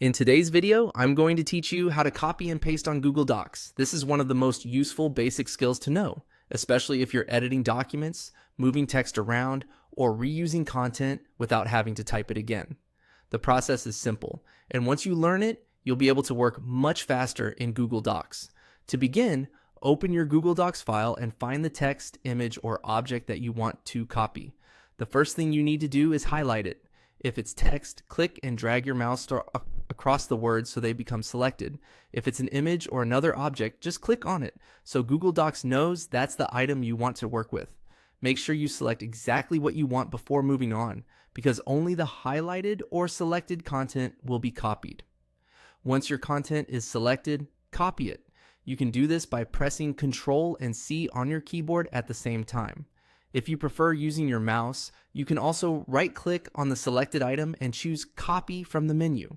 In today's video, I'm going to teach you how to copy and paste on Google Docs. This is one of the most useful basic skills to know, especially if you're editing documents, moving text around, or reusing content without having to type it again. The process is simple, and once you learn it, you'll be able to work much faster in Google Docs. To begin, open your Google Docs file and find the text, image, or object that you want to copy. The first thing you need to do is highlight it. If it's text, click and drag your mouse across the words so they become selected. If it's an image or another object, just click on it so Google Docs knows that's the item you want to work with. Make sure you select exactly what you want before moving on, because only the highlighted or selected content will be copied. Once your content is selected, copy it. You can do this by pressing Ctrl and C on your keyboard at the same time. If you prefer using your mouse, you can also right-click on the selected item and choose Copy from the menu.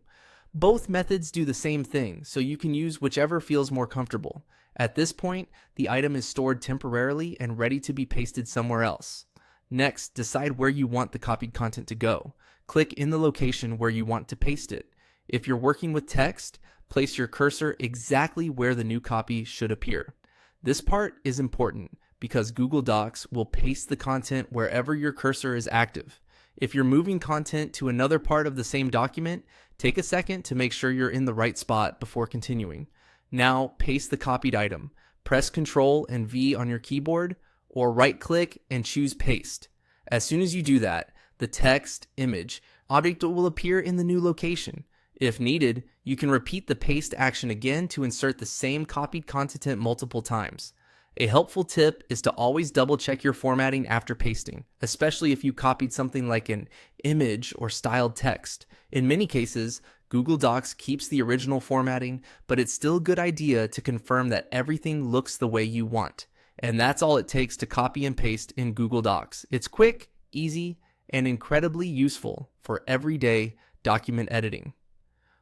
Both methods do the same thing, so you can use whichever feels more comfortable. At this point, the item is stored temporarily and ready to be pasted somewhere else. Next, decide where you want the copied content to go. Click in the location where you want to paste it. If you're working with text, place your cursor exactly where the new copy should appear. This part is important because Google Docs will paste the content wherever your cursor is active. If you're moving content to another part of the same document, take a second to make sure you're in the right spot before continuing. Now, paste the copied item. Press Ctrl and V on your keyboard, or right-click and choose Paste. As soon as you do that, the text, image, object will appear in the new location. If needed, you can repeat the paste action again to insert the same copied content multiple times. A helpful tip is to always double check your formatting after pasting, especially if you copied something like an image or styled text. In many cases, Google Docs keeps the original formatting, but it's still a good idea to confirm that everything looks the way you want. And that's all it takes to copy and paste in Google Docs. It's quick, easy, and incredibly useful for everyday document editing.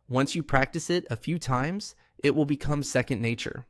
Once you practice it a few times, it will become second nature.